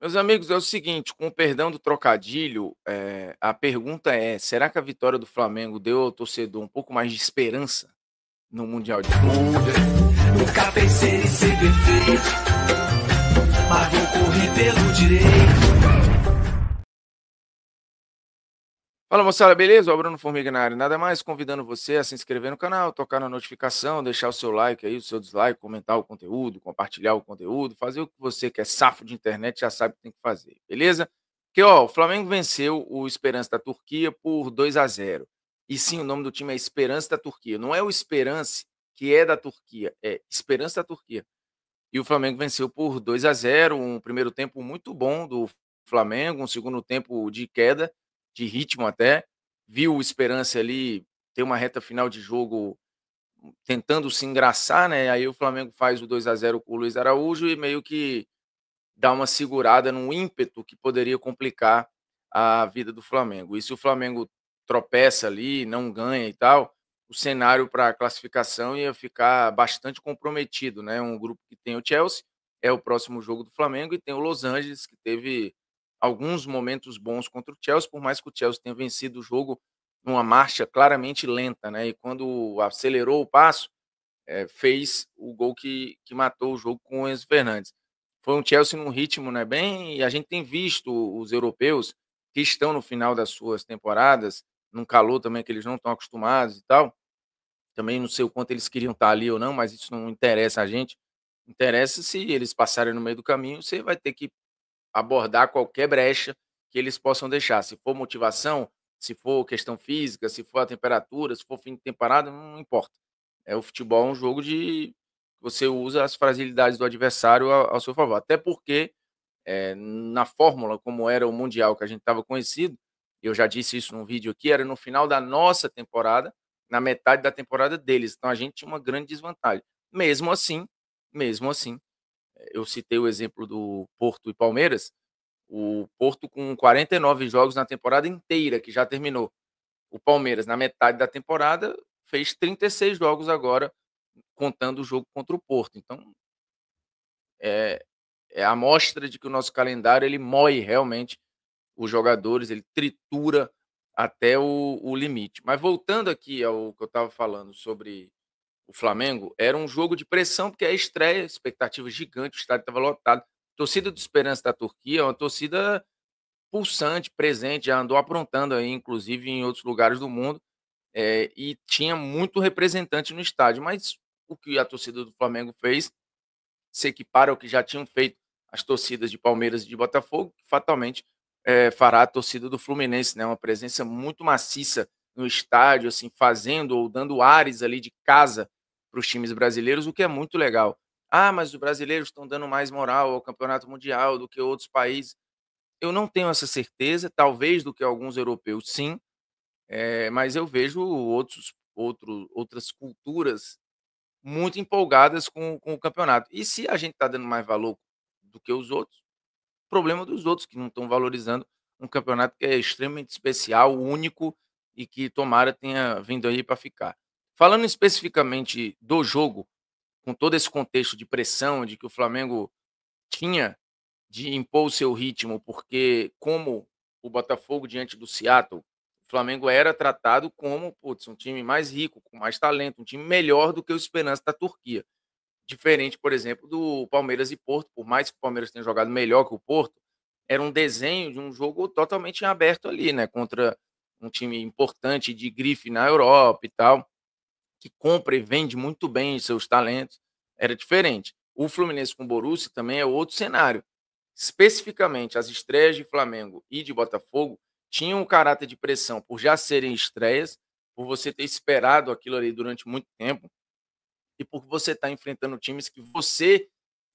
Meus amigos, é o seguinte, com o perdão do trocadilho, a pergunta é: será que a vitória do Flamengo deu ao torcedor um pouco mais de esperança no Mundial de Clubes? Nunca pensei em ser perfeito, mas vou correr pelo direito. Fala moçada, beleza? O Bruno Formiga na área. Nada mais convidando você a se inscrever no canal, tocar na notificação, deixar o seu like aí, o seu dislike, comentar o conteúdo, compartilhar o conteúdo, fazer o que você que é safo de internet já sabe que tem que fazer, beleza? Porque ó, o Flamengo venceu o Esperance da Turquia por 2-0. E sim, o nome do time é Esperance da Turquia. Não é o Esperance que é da Turquia, é Esperance da Turquia. E o Flamengo venceu por 2-0, um primeiro tempo muito bom do Flamengo, um segundo tempo de queda, de ritmo até. Viu o Esperance ali ter uma reta final de jogo tentando se engraçar, né? Aí o Flamengo faz o 2-0 com o Luiz Araújo e meio que dá uma segurada no ímpeto que poderia complicar a vida do Flamengo. E se o Flamengo tropeça ali, não ganha e tal, o cenário para a classificação ia ficar bastante comprometido, né? Um grupo que tem o Chelsea, é o próximo jogo do Flamengo, e tem o Los Angeles, que teve alguns momentos bons contra o Chelsea, por mais que o Chelsea tenha vencido o jogo numa marcha claramente lenta, né? E quando acelerou o passo, fez o gol que matou o jogo com o Enzo Fernandes. Foi um Chelsea num ritmo, né, bem, e a gente tem visto os europeus que estão no final das suas temporadas, num calor também que eles não estão acostumados e tal. Também não sei o quanto eles queriam estar ali ou não, mas isso não interessa a gente. Interessa se eles passarem no meio do caminho, você vai ter que abordar qualquer brecha que eles possam deixar. Se for motivação, se for questão física, se for a temperatura, se for fim de temporada, não importa. O futebol é um jogo de você usa as fragilidades do adversário ao seu favor. Até porque, na fórmula, como era o Mundial que a gente estava conhecido, eu já disse isso num vídeo aqui, era no final da nossa temporada, na metade da temporada deles. Então a gente tinha uma grande desvantagem. Mesmo assim, eu citei o exemplo do Porto e Palmeiras, o Porto com 49 jogos na temporada inteira, que já terminou. O Palmeiras, na metade da temporada, fez 36 jogos agora, contando o jogo contra o Porto. Então, é, é a amostra de que o nosso calendário ele moe realmente os jogadores, ele tritura até o limite. Mas voltando aqui ao que eu estava falando sobre o Flamengo, era um jogo de pressão, porque é a estreia, expectativa gigante, o estádio estava lotado. A torcida do Esperança da Turquia é uma torcida pulsante, presente, já andou aprontando aí, inclusive em outros lugares do mundo, e tinha muito representante no estádio. Mas o que a torcida do Flamengo fez se equipara ao que já tinham feito as torcidas de Palmeiras e de Botafogo, que fatalmente fará a torcida do Fluminense, né? Uma presença muito maciça no estádio, assim, fazendo ou dando ares ali de casa para os times brasileiros, o que é muito legal. Ah, mas os brasileiros estão dando mais moral ao campeonato mundial do que outros países. Eu não tenho essa certeza, talvez do que alguns europeus, sim, mas eu vejo outras culturas muito empolgadas com o campeonato. E se a gente está dando mais valor do que os outros, problema dos outros que não estão valorizando um campeonato que é extremamente especial, único e que tomara tenha vindo aí para ficar. Falando especificamente do jogo, com todo esse contexto de pressão, de que o Flamengo tinha de impor o seu ritmo, porque como o Botafogo diante do Seattle, o Flamengo era tratado como, putz, um time mais rico, com mais talento, um time melhor do que o Esperance da Turquia. Diferente, por exemplo, do Palmeiras e Porto, por mais que o Palmeiras tenha jogado melhor que o Porto, era um desenho de um jogo totalmente em aberto ali, né, contra um time importante de grife na Europa e tal, que compra e vende muito bem seus talentos, era diferente. O Fluminense com o Borussia também é outro cenário. Especificamente, as estreias de Flamengo e de Botafogo tinham um caráter de pressão por já serem estreias, por você ter esperado aquilo ali durante muito tempo e por você estar enfrentando times que você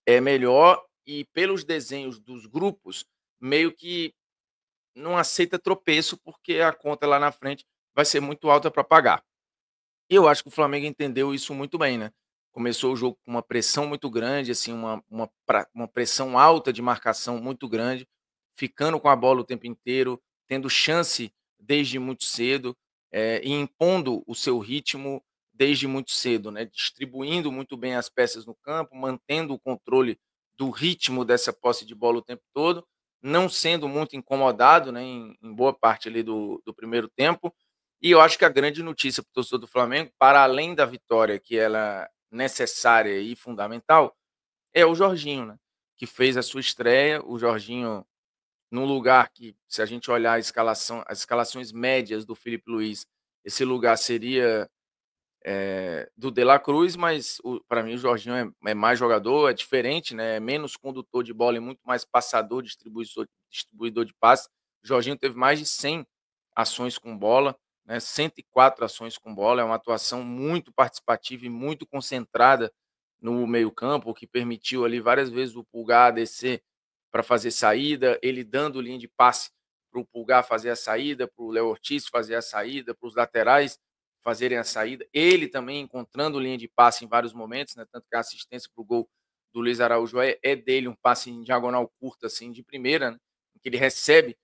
é melhor e pelos desenhos dos grupos, meio que não aceita tropeço, porque a conta lá na frente vai ser muito alta para pagar. E eu acho que o Flamengo entendeu isso muito bem, né. Começou o jogo com uma pressão muito grande, assim, uma pressão alta de marcação muito grande, ficando com a bola o tempo inteiro, tendo chance desde muito cedo, e impondo o seu ritmo desde muito cedo, né, distribuindo muito bem as peças no campo, mantendo o controle do ritmo dessa posse de bola o tempo todo, não sendo muito incomodado, né, em boa parte ali do primeiro tempo. E eu acho que a grande notícia para o torcedor do Flamengo, para além da vitória, que ela é necessária e fundamental, é o Jorginho, né, que fez a sua estreia. O Jorginho, num lugar que, se a gente olhar a escalação, as escalações médias do Felipe Luiz, esse lugar seria do De La Cruz, mas para mim o Jorginho é mais jogador, é diferente, né? É menos condutor de bola e muito mais passador, distribuidor de passe. O Jorginho teve mais de 100 ações com bola, né? 104 ações com bola, é uma atuação muito participativa e muito concentrada no meio-campo, o que permitiu ali várias vezes o Pulgar descer para fazer saída, ele dando linha de passe para o Pulgar fazer a saída, para o Léo Ortiz fazer a saída, para os laterais fazerem a saída. Ele também encontrando linha de passe em vários momentos, né? Tanto que a assistência para o gol do Luiz Araújo é dele, um passe em diagonal curta, assim, de primeira, né? Que ele recebe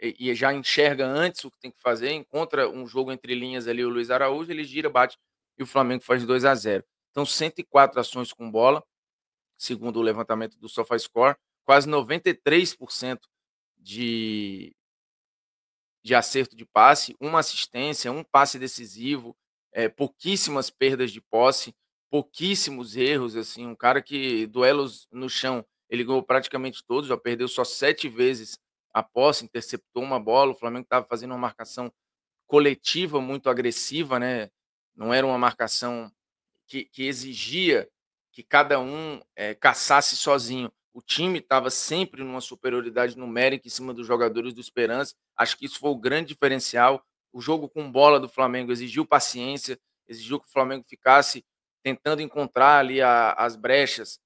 e já enxerga antes o que tem que fazer, encontra um jogo entre linhas ali, o Luiz Araújo, ele gira, bate e o Flamengo faz 2-0. Então, 104 ações com bola, segundo o levantamento do SofaScore, quase 93% de, de acerto de passe, uma assistência, um passe decisivo, pouquíssimas perdas de posse, pouquíssimos erros, assim, um cara que duelos no chão, ele ganhou praticamente todos, já perdeu só 7 vezes a posse, interceptou uma bola, o Flamengo estava fazendo uma marcação coletiva muito agressiva, né? Não era uma marcação que exigia que cada um caçasse sozinho. O time estava sempre numa superioridade numérica em cima dos jogadores do Esperança. Acho que isso foi o grande diferencial. O jogo com bola do Flamengo exigiu paciência, exigiu que o Flamengo ficasse tentando encontrar ali as brechas,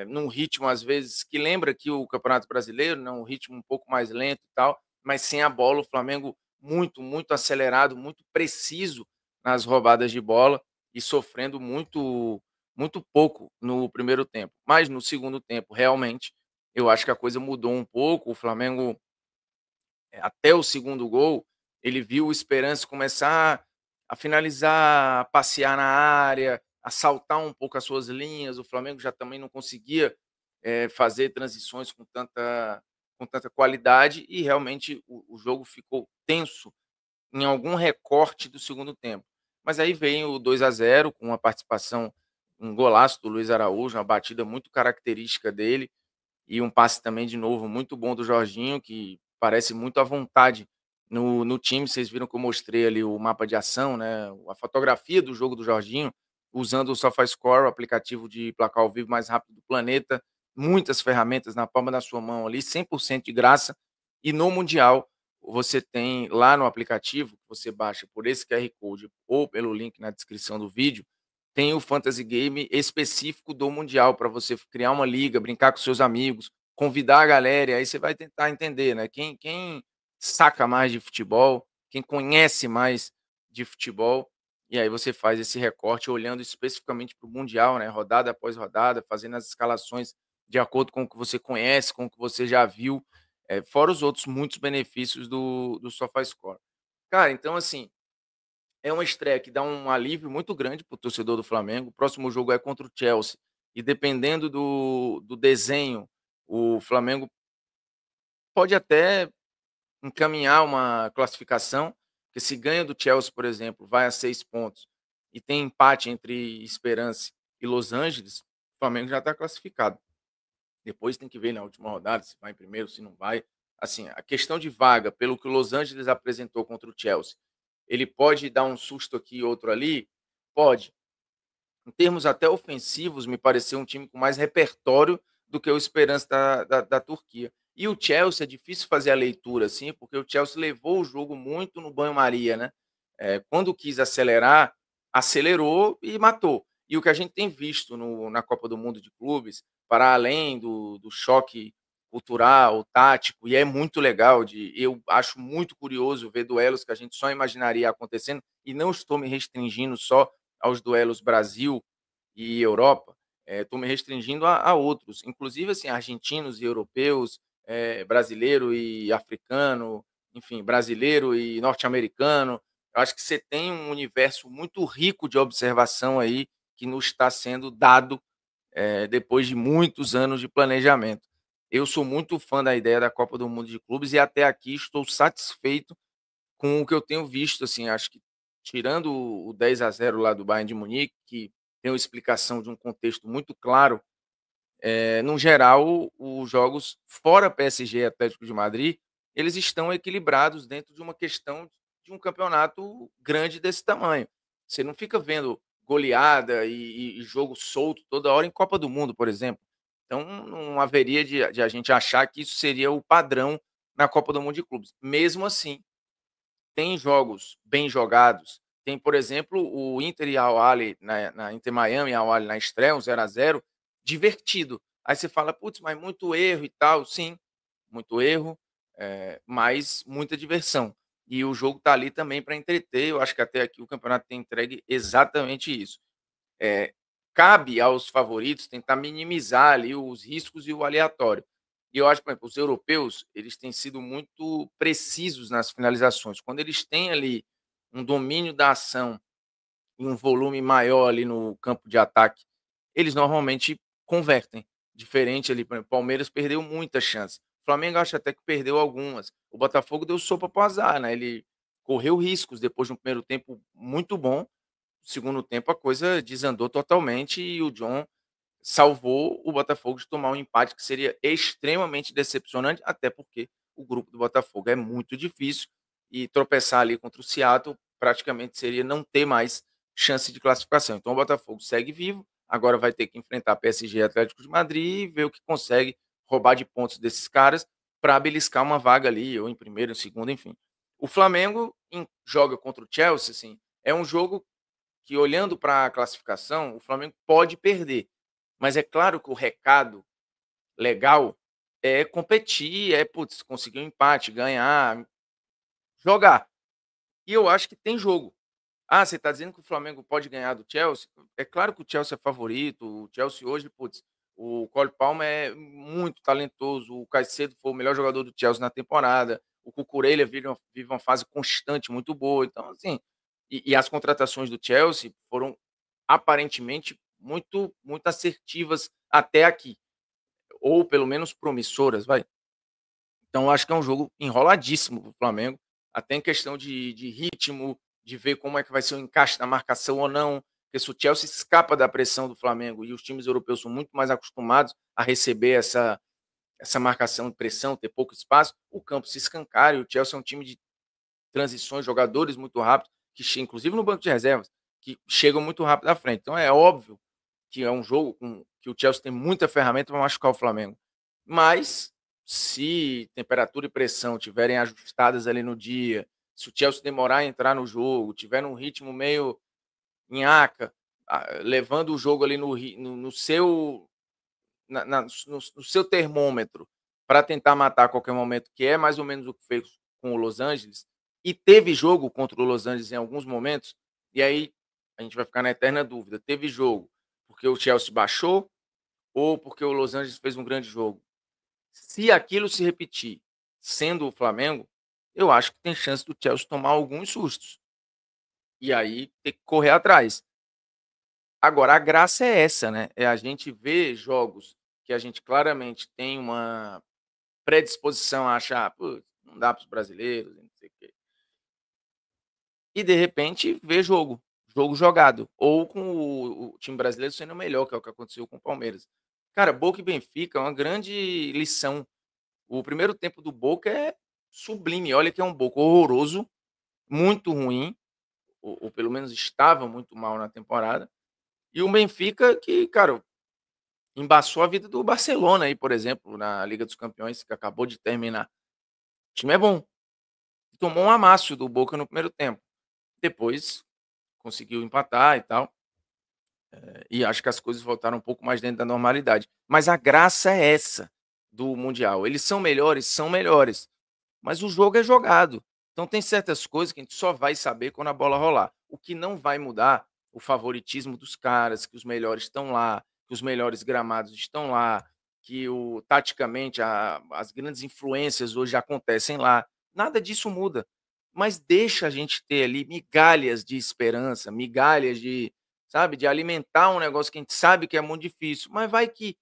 num ritmo, às vezes, que lembra que o Campeonato Brasileiro, né, um ritmo um pouco mais lento e tal, mas sem a bola, o Flamengo muito, muito acelerado, muito preciso nas roubadas de bola e sofrendo muito, muito pouco no primeiro tempo. Mas no segundo tempo, realmente, eu acho que a coisa mudou um pouco. O Flamengo, até o segundo gol, ele viu o Esperança começar a finalizar, a passear na área, a saltar um pouco as suas linhas. O Flamengo já também não conseguia fazer transições com tanta qualidade e realmente o jogo ficou tenso em algum recorte do segundo tempo. Mas aí vem o 2-0 com uma participação, um golaço do Luiz Araújo, uma batida muito característica dele e um passe também, de novo, muito bom do Jorginho, que parece muito à vontade no time. Vocês viram que eu mostrei ali o mapa de ação, né? A fotografia do jogo do Jorginho, usando o SofaScore, o aplicativo de placar ao vivo mais rápido do planeta, muitas ferramentas na palma da sua mão ali, 100% de graça. E no Mundial, você tem lá no aplicativo, que você baixa por esse QR Code ou pelo link na descrição do vídeo, tem o Fantasy Game específico do Mundial para você criar uma liga, brincar com seus amigos, convidar a galera, e aí você vai tentar entender, né? Quem saca mais de futebol, quem conhece mais de futebol, e aí você faz esse recorte olhando especificamente para o Mundial, né? Rodada após rodada, fazendo as escalações de acordo com o que você conhece, com o que você já viu, fora os outros muitos benefícios do SofaScore. Cara, então assim, é uma estreia que dá um alívio muito grande para o torcedor do Flamengo. O próximo jogo é contra o Chelsea. E dependendo do desenho, o Flamengo pode até encaminhar uma classificação, porque se ganha do Chelsea, por exemplo, vai a 6 pontos e tem empate entre Esperance e Los Angeles, o Flamengo já está classificado. Depois tem que ver na última rodada se vai em primeiro, se não vai. Assim, a questão de vaga, pelo que o Los Angeles apresentou contra o Chelsea, ele pode dar um susto aqui e outro ali? Pode. Em termos até ofensivos, me pareceu um time com mais repertório do que o Esperance da Turquia. E o Chelsea, é difícil fazer a leitura, assim, porque o Chelsea levou o jogo muito no banho-maria, né? Quando quis acelerar, acelerou e matou. E o que a gente tem visto na Copa do Mundo de Clubes, para além do choque cultural, tático, e é muito legal, eu acho muito curioso ver duelos que a gente só imaginaria acontecendo, e não estou me restringindo só aos duelos Brasil e Europa, estou me restringindo a outros, inclusive assim, argentinos e europeus, brasileiro e africano, enfim, brasileiro e norte-americano. Eu acho que você tem um universo muito rico de observação aí que nos está sendo dado depois de muitos anos de planejamento. Eu sou muito fã da ideia da Copa do Mundo de Clubes e até aqui estou satisfeito com o que eu tenho visto, assim, acho que tirando o 10-0 lá do Bayern de Munique, que tem uma explicação de um contexto muito claro, no geral, os jogos fora PSG e Atlético de Madrid, eles estão equilibrados dentro de uma questão de um campeonato grande desse tamanho. Você não fica vendo goleada e jogo solto toda hora em Copa do Mundo, por exemplo. Então, não haveria de a gente achar que isso seria o padrão na Copa do Mundo de Clubes. Mesmo assim, tem jogos bem jogados. Tem, por exemplo, o Inter e Al Ahly na Inter Miami e Al Ahly na estreia, um 0-0 divertido. Aí você fala: "Putz, mas muito erro e tal". Sim, muito erro, mas muita diversão. E o jogo tá ali também para entreter, eu acho que até aqui o campeonato tem entregue exatamente isso. Eh, Cabe aos favoritos tentar minimizar ali os riscos e o aleatório. E eu acho, por exemplo, os europeus, eles têm sido muito precisos nas finalizações. Quando eles têm ali um domínio da ação e um volume maior ali no campo de ataque, eles normalmente convertem. Diferente ali, por exemplo, o Palmeiras perdeu muitas chances. O Flamengo acho até que perdeu algumas. O Botafogo deu sopa para o azar, né? Ele correu riscos depois de um primeiro tempo muito bom. No segundo tempo a coisa desandou totalmente e o John salvou o Botafogo de tomar um empate que seria extremamente decepcionante, até porque o grupo do Botafogo é muito difícil e tropeçar ali contra o Seattle praticamente seria não ter mais chance de classificação. Então o Botafogo segue vivo, agora vai ter que enfrentar PSG e Atlético de Madrid e ver o que consegue roubar de pontos desses caras para beliscar uma vaga ali, ou em primeiro, em segundo, enfim. O Flamengo joga contra o Chelsea, assim, é um jogo que, olhando para a classificação, o Flamengo pode perder. Mas é claro que o recado legal é competir, putz, conseguir um empate, ganhar, jogar. E eu acho que tem jogo. Ah, você está dizendo que o Flamengo pode ganhar do Chelsea? É claro que o Chelsea é favorito. O Chelsea hoje, putz, o Cole Palmer é muito talentoso. O Caicedo foi o melhor jogador do Chelsea na temporada. O Cucurella vive uma fase constante muito boa. Então, assim, e as contratações do Chelsea foram aparentemente muito assertivas até aqui, ou pelo menos promissoras, vai. Então acho que é um jogo enroladíssimo para o Flamengo, até em questão de ritmo, de ver como é que vai ser o encaixe na marcação ou não, porque se o Chelsea escapa da pressão do Flamengo e os times europeus são muito mais acostumados a receber essa marcação de pressão, ter pouco espaço, o campo se escancara e o Chelsea é um time de transições, jogadores muito rápidos, que inclusive no banco de reservas, que chegam muito rápido à frente. Então é óbvio que é um jogo que o Chelsea tem muita ferramenta para machucar o Flamengo. Mas se temperatura e pressão tiverem ajustadas ali no dia, se o Chelsea demorar a entrar no jogo, tiver num ritmo meio nhaca, levando o jogo ali no seu no seu termômetro para tentar matar a qualquer momento, que é mais ou menos o que fez com o Los Angeles, e teve jogo contra o Los Angeles em alguns momentos, e aí a gente vai ficar na eterna dúvida: teve jogo porque o Chelsea baixou ou porque o Los Angeles fez um grande jogo? Se aquilo se repetir sendo o Flamengo, eu acho que tem chance do Chelsea tomar alguns sustos. E aí ter que correr atrás. Agora, a graça é essa, né? É a gente ver jogos que a gente claramente tem uma predisposição a achar: "Putz, não dá para os brasileiros, não sei o quê". E de repente ver jogo jogado, ou com o time brasileiro sendo melhor, que é o que aconteceu com o Palmeiras. Cara, Boca e Benfica é uma grande lição. O primeiro tempo do Boca é sublime, olha que é um Boca horroroso, muito ruim, ou pelo menos estava muito mal na temporada, e o Benfica que, cara, embaçou a vida do Barcelona aí, por exemplo, na Liga dos Campeões, que acabou de terminar. O time é bom, tomou um amasso do Boca no primeiro tempo. Depois conseguiu empatar e tal, e acho que as coisas voltaram um pouco mais dentro da normalidade. Mas a graça é essa do mundial, eles são melhores, mas o jogo é jogado. Então tem certas coisas que a gente só vai saber quando a bola rolar. O que não vai mudar, o favoritismo dos caras, que os melhores estão lá, que os melhores gramados estão lá, que taticamente as grandes influências hoje acontecem lá. Nada disso muda. Mas deixa a gente ter ali migalhas de esperança, migalhas de, sabe, de alimentar um negócio que a gente sabe que é muito difícil. Mas vai que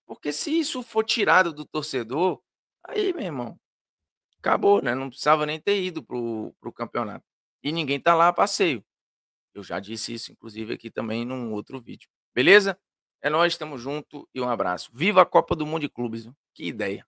Porque se isso for tirado do torcedor, aí, meu irmão, acabou, né, não precisava nem ter ido pro campeonato. E ninguém tá lá a passeio. Eu já disse isso, inclusive, aqui também num outro vídeo. Beleza? É nóis, tamo junto e um abraço. Viva a Copa do Mundo de Clubes, viu. Que ideia.